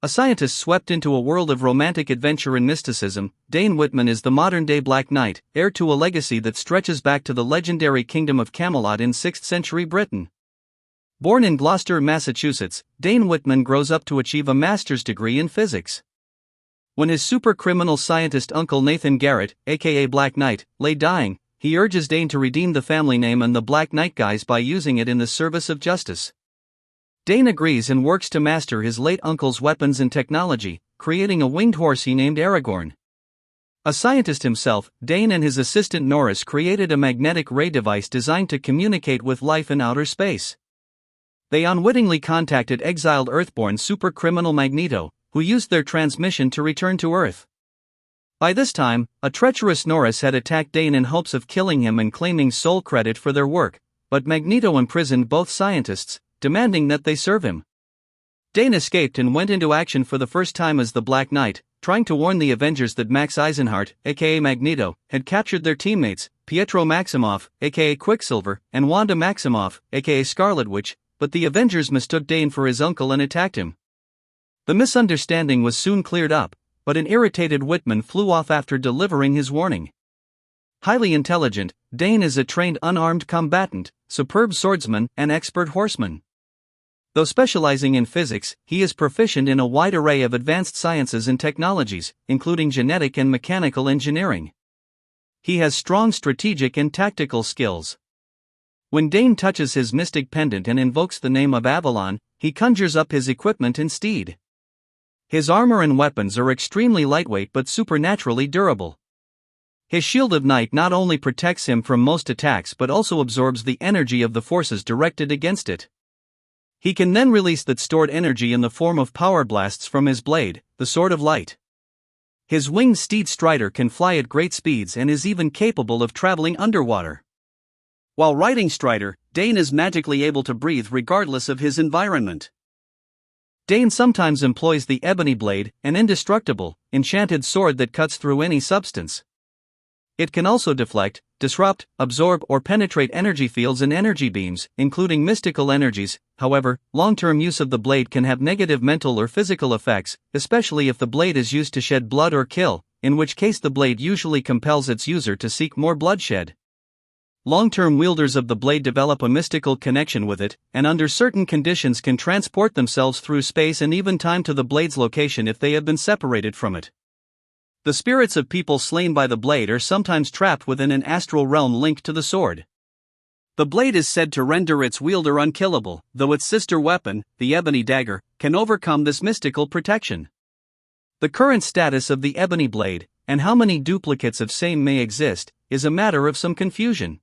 A scientist swept into a world of romantic adventure and mysticism, Dane Whitman is the modern-day Black Knight, heir to a legacy that stretches back to the legendary kingdom of Camelot in 6th century Britain. Born in Gloucester, Massachusetts, Dane Whitman grows up to achieve a master's degree in physics. When his super-criminal scientist uncle Nathan Garrett, aka Black Knight, lay dying, he urges Dane to redeem the family name and the Black Knight guise by using it in the service of justice. Dane agrees and works to master his late uncle's weapons and technology, creating a winged horse he named Aragorn. A scientist himself, Dane and his assistant Norris created a magnetic ray device designed to communicate with life in outer space. They unwittingly contacted exiled Earthborn supercriminal Magneto, who used their transmission to return to Earth. By this time, a treacherous Norris had attacked Dane in hopes of killing him and claiming sole credit for their work, but Magneto imprisoned both scientists, demanding that they serve him. Dane escaped and went into action for the first time as the Black Knight, trying to warn the Avengers that Max Eisenhardt, aka Magneto, had captured their teammates, Pietro Maximoff, aka Quicksilver, and Wanda Maximoff, aka Scarlet Witch, but the Avengers mistook Dane for his uncle and attacked him. The misunderstanding was soon cleared up, but an irritated Whitman flew off after delivering his warning. Highly intelligent, Dane is a trained unarmed combatant, superb swordsman, and expert horseman. Though specializing in physics, he is proficient in a wide array of advanced sciences and technologies, including genetic and mechanical engineering. He has strong strategic and tactical skills. When Dane touches his mystic pendant and invokes the name of Avalon, he conjures up his equipment and steed. His armor and weapons are extremely lightweight but supernaturally durable. His shield of night not only protects him from most attacks but also absorbs the energy of the forces directed against it. He can then release that stored energy in the form of power blasts from his blade, the Sword of Light. His winged steed Strider can fly at great speeds and is even capable of traveling underwater. While riding Strider, Dane is magically able to breathe regardless of his environment. Dane sometimes employs the Ebony Blade, an indestructible, enchanted sword that cuts through any substance. It can also deflect, disrupt, absorb or penetrate energy fields and energy beams, including mystical energies. However, long-term use of the blade can have negative mental or physical effects, especially if the blade is used to shed blood or kill, in which case the blade usually compels its user to seek more bloodshed. Long-term wielders of the blade develop a mystical connection with it, and under certain conditions can transport themselves through space and even time to the blade's location if they have been separated from it. The spirits of people slain by the blade are sometimes trapped within an astral realm linked to the sword. The blade is said to render its wielder unkillable, though its sister weapon, the Ebony Dagger, can overcome this mystical protection. The current status of the Ebony Blade, and how many duplicates of same may exist, is a matter of some confusion.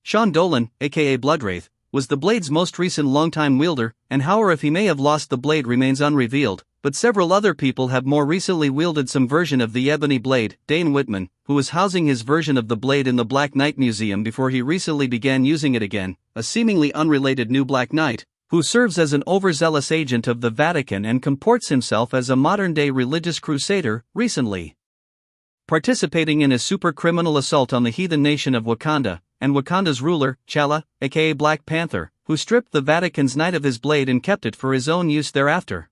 Sean Dolan, aka Bloodwraith, was the blade's most recent longtime wielder, and how or if he may have lost the blade remains unrevealed, but several other people have more recently wielded some version of the Ebony Blade. Dane Whitman, who was housing his version of the blade in the Black Knight Museum before he recently began using it again, a seemingly unrelated new Black Knight, who serves as an overzealous agent of the Vatican and comports himself as a modern-day religious crusader, recently participating in a super-criminal assault on the heathen nation of Wakanda, and Wakanda's ruler, T'Challa, aka Black Panther, who stripped the Vatican's knight of his blade and kept it for his own use thereafter.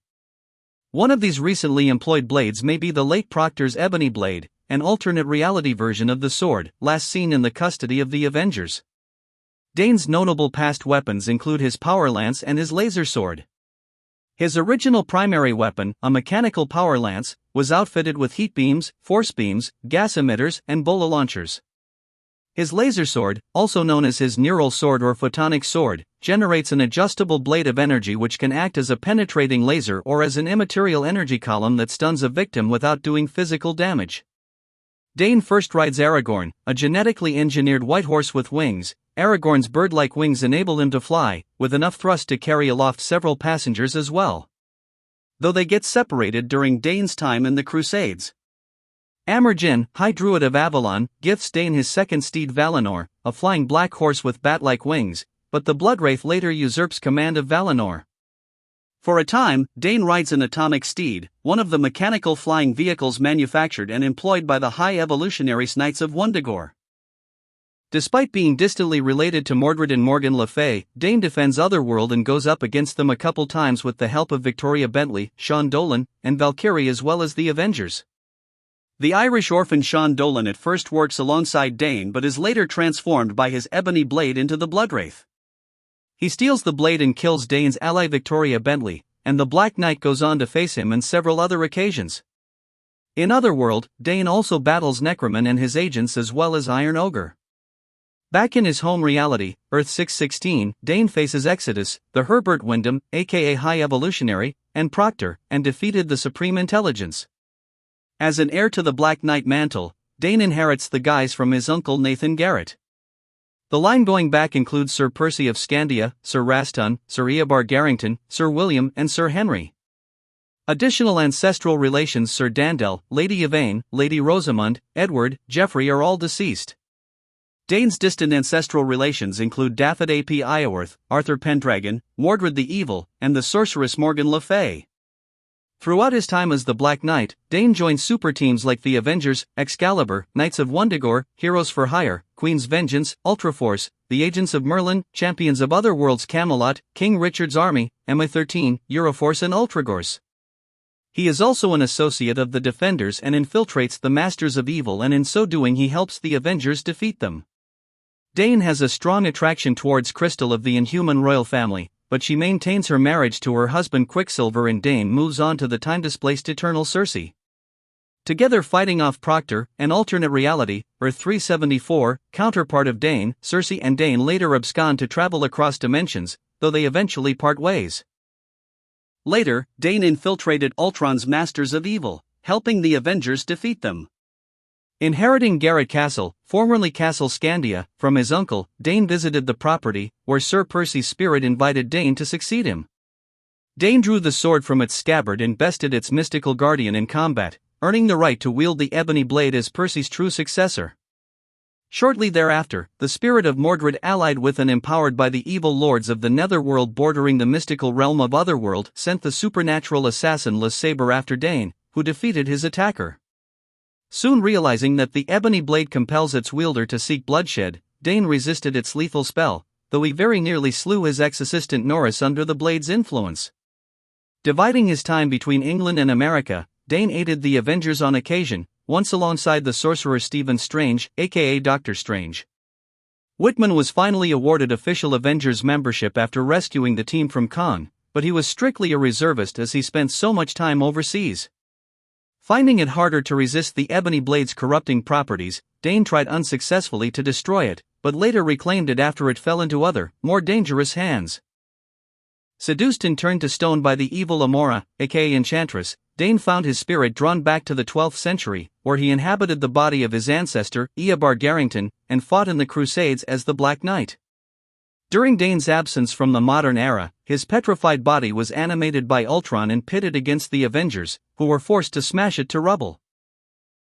One of these recently employed blades may be the late Proctor's Ebony Blade, an alternate reality version of the sword, last seen in the custody of the Avengers. Dane's notable past weapons include his power lance and his laser sword. His original primary weapon, a mechanical power lance, was outfitted with heat beams, force beams, gas emitters, and bola launchers. His laser sword, also known as his neural sword or photonic sword, generates an adjustable blade of energy which can act as a penetrating laser or as an immaterial energy column that stuns a victim without doing physical damage. Dane first rides Aragorn, a genetically engineered white horse with wings. Aragorn's bird-like wings enable him to fly, with enough thrust to carry aloft several passengers as well. Though they get separated during Dane's time in the Crusades. Amergin, High Druid of Avalon, gifts Dane his second steed Valinor, a flying black horse with bat-like wings, but the Bloodwraith later usurps command of Valinor. For a time, Dane rides an atomic steed, one of the mechanical flying vehicles manufactured and employed by the High Evolutionary Knights of Wundagore. Despite being distantly related to Mordred and Morgan Le Fay, Dane defends Otherworld and goes up against them a couple times with the help of Victoria Bentley, Sean Dolan, and Valkyrie as well as the Avengers. The Irish orphan Sean Dolan at first works alongside Dane but is later transformed by his ebony blade into the Bloodwraith. He steals the blade and kills Dane's ally Victoria Bentley, and the Black Knight goes on to face him on several other occasions. In Otherworld, Dane also battles Necroman and his agents as well as Iron Ogre. Back in his home reality, Earth 616, Dane faces Exodus, the Herbert Wyndham, aka High Evolutionary, and Proctor, and defeated the Supreme Intelligence. As an heir to the Black Knight mantle, Dane inherits the guise from his uncle Nathan Garrett. The line going back includes Sir Percy of Scandia, Sir Rastun, Sir Eobar Garrington, Sir William, and Sir Henry. Additional ancestral relations Sir Dandel, Lady Yvain, Lady Rosamund, Edward, Geoffrey are all deceased. Dane's distant ancestral relations include Daffod ap Iorwerth, Arthur Pendragon, Mordred the Evil, and the sorceress Morgan Le Fay. Throughout his time as the Black Knight, Dane joined super teams like the Avengers, Excalibur, Knights of Wundagore, Heroes for Hire, Queen's Vengeance, Ultraforce, the Agents of Merlin, Champions of Otherworld's Camelot, King Richard's Army, MI13, Euroforce and Ultragorse. He is also an associate of the Defenders and infiltrates the Masters of Evil, and in so doing he helps the Avengers defeat them. Dane has a strong attraction towards Crystal of the Inhuman royal family, but she maintains her marriage to her husband Quicksilver, and Dane moves on to the time-displaced Eternal Circe. Together fighting off Proctor, an alternate reality, Earth 374, counterpart of Dane, Circe and Dane later abscond to travel across dimensions, though they eventually part ways. Later, Dane infiltrated Ultron's Masters of Evil, helping the Avengers defeat them. Inheriting Garrett Castle, formerly Castle Scandia, from his uncle, Dane visited the property, where Sir Percy's spirit invited Dane to succeed him. Dane drew the sword from its scabbard and bested its mystical guardian in combat, earning the right to wield the ebony blade as Percy's true successor. Shortly thereafter, the spirit of Mordred, allied with and empowered by the evil lords of the netherworld bordering the mystical realm of Otherworld, sent the supernatural assassin Le Sabre after Dane, who defeated his attacker. Soon realizing that the ebony blade compels its wielder to seek bloodshed, Dane resisted its lethal spell, though he very nearly slew his ex-assistant Norris under the blade's influence. Dividing his time between England and America, Dane aided the Avengers on occasion, once alongside the sorcerer Stephen Strange, aka Doctor Strange. Whitman was finally awarded official Avengers membership after rescuing the team from Kong, but he was strictly a reservist as he spent so much time overseas. Finding it harder to resist the ebony blade's corrupting properties, Dane tried unsuccessfully to destroy it, but later reclaimed it after it fell into other, more dangerous hands. Seduced and turned to stone by the evil Amora, aka Enchantress, Dane found his spirit drawn back to the 12th century, where he inhabited the body of his ancestor, Eobar Garrington, and fought in the Crusades as the Black Knight. During Dane's absence from the modern era, his petrified body was animated by Ultron and pitted against the Avengers, who were forced to smash it to rubble.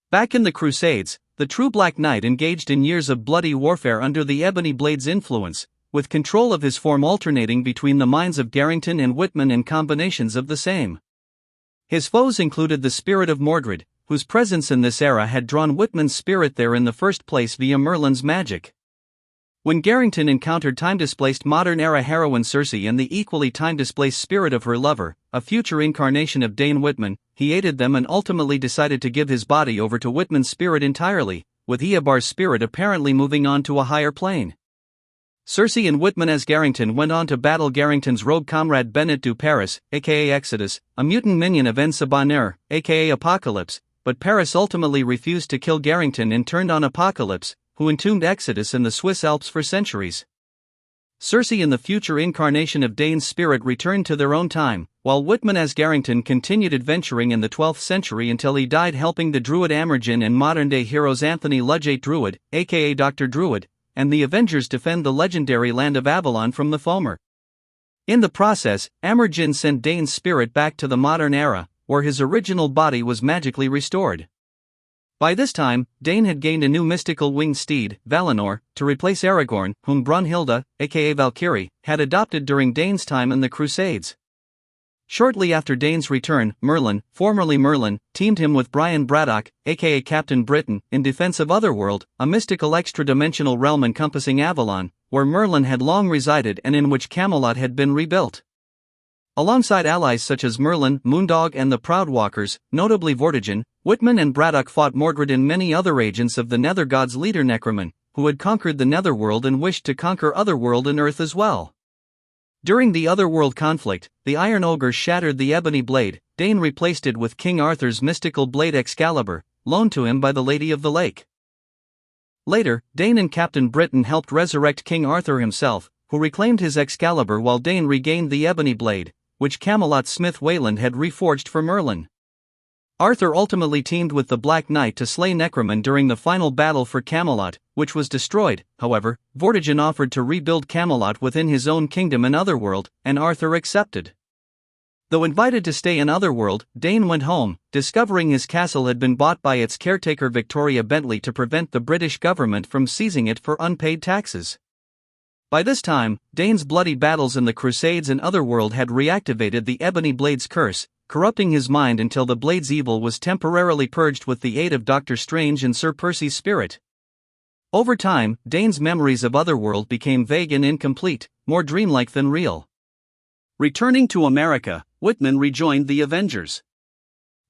Back in the Crusades, the true Black Knight engaged in years of bloody warfare under the ebony blade's influence, with control of his form alternating between the minds of Garrington and Whitman and combinations of the same. His foes included the spirit of Mordred, whose presence in this era had drawn Whitman's spirit there in the first place via Merlin's magic. When Garrington encountered time-displaced modern-era heroine Circe and the equally time-displaced spirit of her lover, a future incarnation of Dane Whitman, he aided them and ultimately decided to give his body over to Whitman's spirit entirely, with Eobar's spirit apparently moving on to a higher plane. Circe and Whitman as Garrington went on to battle Garrington's rogue comrade Bennett du Paris, aka Exodus, a mutant minion of En-Sabanur, aka Apocalypse, but Paris ultimately refused to kill Garrington and turned on Apocalypse, who entombed Exodus in the Swiss Alps for centuries. Circe and the future incarnation of Dane's spirit returned to their own time, while Whitman as Garrington continued adventuring in the 12th century until he died helping the Druid Amergin and modern-day heroes Anthony Ludgate Druid, aka Dr. Druid, and the Avengers defend the legendary land of Avalon from the Fomer. In the process, Amergin sent Dane's spirit back to the modern era, where his original body was magically restored. By this time, Dane had gained a new mystical winged steed, Valinor, to replace Aragorn, whom Brunhilde, aka Valkyrie, had adopted during Dane's time in the Crusades. Shortly after Dane's return, Merlin, formerly Merlin, teamed him with Brian Braddock, aka Captain Britain, in defense of Otherworld, a mystical extra-dimensional realm encompassing Avalon, where Merlin had long resided and in which Camelot had been rebuilt. Alongside allies such as Merlin, Moondog and the Proudwalkers, notably Vortigern, Whitman and Braddock fought Mordred and many other agents of the Nether Gods' leader Necromon, who had conquered the Netherworld and wished to conquer Otherworld and Earth as well. During the Otherworld conflict, the Iron Ogre shattered the ebony blade. Dane replaced it with King Arthur's mystical blade Excalibur, loaned to him by the Lady of the Lake. Later, Dane and Captain Britain helped resurrect King Arthur himself, who reclaimed his Excalibur while Dane regained the ebony blade, which Camelot smith Wayland had reforged for Merlin. Arthur ultimately teamed with the Black Knight to slay Necromon during the final battle for Camelot, which was destroyed. However, Vortigern offered to rebuild Camelot within his own kingdom in Otherworld, and Arthur accepted. Though invited to stay in Otherworld, Dane went home, discovering his castle had been bought by its caretaker Victoria Bentley to prevent the British government from seizing it for unpaid taxes. By this time, Dane's bloody battles in the Crusades and Otherworld had reactivated the Ebony Blade's curse, corrupting his mind until the blade's evil was temporarily purged with the aid of Doctor Strange and Sir Percy's spirit. Over time, Dane's memories of Otherworld became vague and incomplete, more dreamlike than real. Returning to America, Whitman rejoined the Avengers.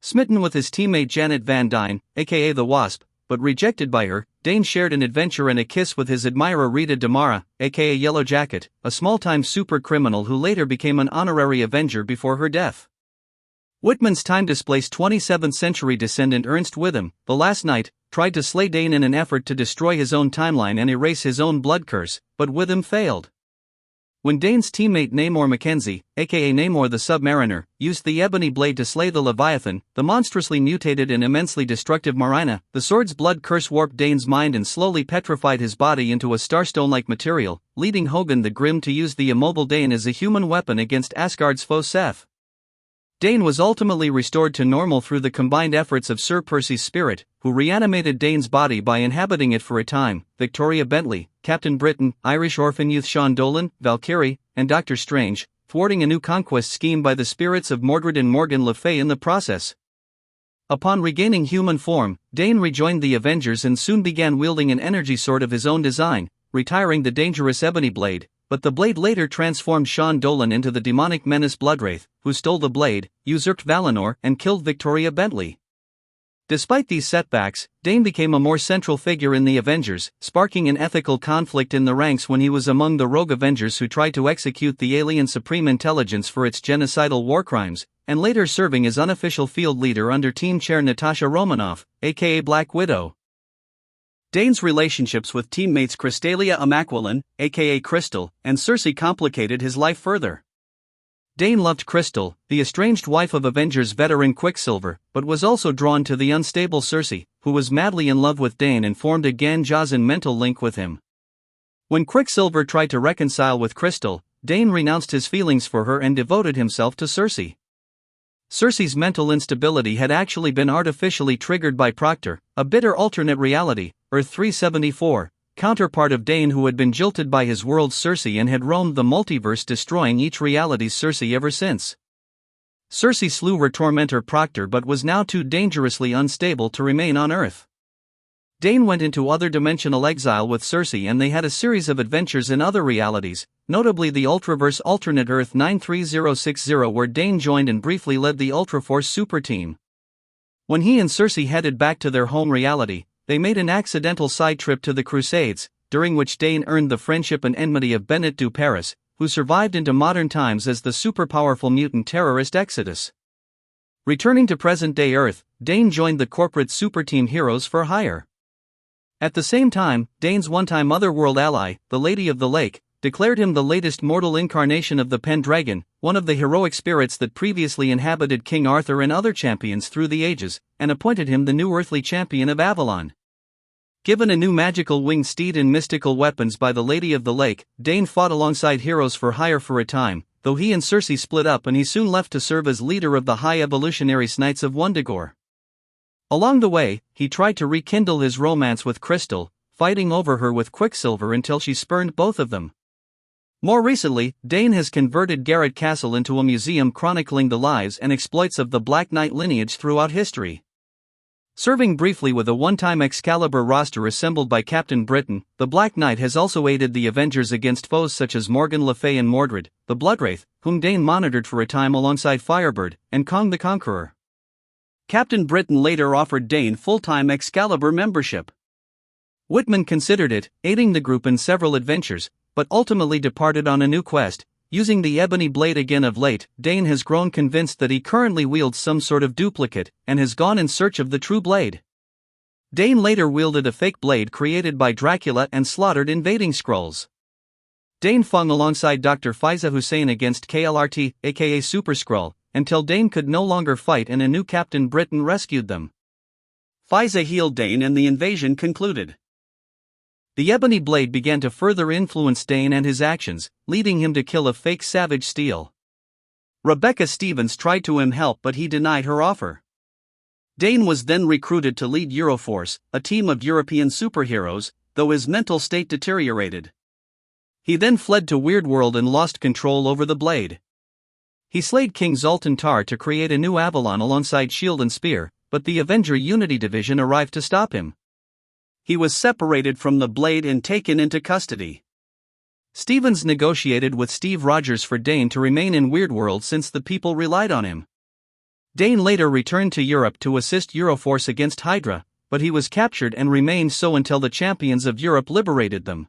Smitten with his teammate Janet Van Dyne, aka the Wasp, but rejected by her, Dane shared an adventure and a kiss with his admirer Rita Damara, aka Yellow Jacket, a small-time super-criminal who later became an honorary Avenger before her death. Whitman's time-displaced 27th-century descendant Ernst Witham, the Last Knight, tried to slay Dane in an effort to destroy his own timeline and erase his own blood curse, but Witham failed. When Dane's teammate Namor Mackenzie, aka Namor the Submariner, used the ebony blade to slay the Leviathan, the monstrously mutated and immensely destructive Marina, the sword's blood curse warped Dane's mind and slowly petrified his body into a starstone-like material, leading Hogun the Grim to use the immobile Dane as a human weapon against Asgard's foe Seth. Dane was ultimately restored to normal through the combined efforts of Sir Percy's spirit, who reanimated Dane's body by inhabiting it for a time, Victoria Bentley, Captain Britain, Irish orphan youth Sean Dolan, Valkyrie, and Doctor Strange, thwarting a new conquest scheme by the spirits of Mordred and Morgan Le Fay in the process. Upon regaining human form, Dane rejoined the Avengers and soon began wielding an energy sword of his own design, retiring the dangerous ebony blade. But the blade later transformed Sean Dolan into the demonic menace Bloodwraith, who stole the blade, usurped Valinor, and killed Victoria Bentley. Despite these setbacks, Dane became a more central figure in the Avengers, sparking an ethical conflict in the ranks when he was among the rogue Avengers who tried to execute the alien Supreme Intelligence for its genocidal war crimes, and later serving as unofficial field leader under Team Chair Natasha Romanoff, aka Black Widow. Dane's relationships with teammates Crystalia Amaquillan, aka Crystal, and Cersei complicated his life further. Dane loved Crystal, the estranged wife of Avengers veteran Quicksilver, but was also drawn to the unstable Cersei, who was madly in love with Dane and formed a Gan-Jazan mental link with him. When Quicksilver tried to reconcile with Crystal, Dane renounced his feelings for her and devoted himself to Cersei. Cersei's mental instability had actually been artificially triggered by Proctor, a bitter alternate reality, Earth 374, counterpart of Dane who had been jilted by his world's Cersei and had roamed the multiverse destroying each reality's Cersei ever since. Cersei slew her tormentor Proctor but was now too dangerously unstable to remain on Earth. Dane went into other dimensional exile with Cersei and they had a series of adventures in other realities, notably the Ultraverse alternate Earth 93060 where Dane joined and briefly led the Ultraforce super team. When he and Cersei headed back to their home reality, they made an accidental side trip to the Crusades, during which Dane earned the friendship and enmity of Bennett du Paris, who survived into modern times as the super-powerful mutant terrorist Exodus. Returning to present-day Earth, Dane joined the corporate super team Heroes for Hire. At the same time, Dane's one-time Otherworld ally, the Lady of the Lake, declared him the latest mortal incarnation of the Pendragon, one of the heroic spirits that previously inhabited King Arthur and other champions through the ages, and appointed him the new earthly champion of Avalon. Given a new magical winged steed and mystical weapons by the Lady of the Lake, Dane fought alongside Heroes for Hire for a time, though he and Cersei split up and he soon left to serve as leader of the High Evolutionary Knights of Wundagore. Along the way, he tried to rekindle his romance with Crystal, fighting over her with Quicksilver until she spurned both of them. More recently, Dane has converted Garrett Castle into a museum chronicling the lives and exploits of the Black Knight lineage throughout history. Serving briefly with a one-time Excalibur roster assembled by Captain Britain, the Black Knight has also aided the Avengers against foes such as Morgan Le Fay and Mordred, the Bloodwraith, whom Dane monitored for a time alongside Firebird, and Kong the Conqueror. Captain Britain later offered Dane full-time Excalibur membership. Whitman considered it, aiding the group in several adventures, but ultimately departed on a new quest. Using the ebony blade again of late, Dane has grown convinced that he currently wields some sort of duplicate, and has gone in search of the true blade. Dane later wielded a fake blade created by Dracula and slaughtered invading Skrulls. Dane fought alongside Dr. Faiza Hussein against KLRT, aka Super Skrull, until Dane could no longer fight and a new Captain Britain rescued them. Faiza healed Dane and the invasion concluded. The ebony blade began to further influence Dane and his actions, leading him to kill a fake Savage Steel. Rebecca Stevens tried to help but he denied her offer. Dane was then recruited to lead Euroforce, a team of European superheroes, though his mental state deteriorated. He then fled to Weirdworld and lost control over the blade. He slayed King Zoltan Tar to create a new Avalon alongside Shield and Spear, but the Avenger Unity Division arrived to stop him. He was separated from the blade and taken into custody. Stevens negotiated with Steve Rogers for Dane to remain in Weirdworld since the people relied on him. Dane later returned to Europe to assist Euroforce against Hydra, but he was captured and remained so until the champions of Europe liberated them.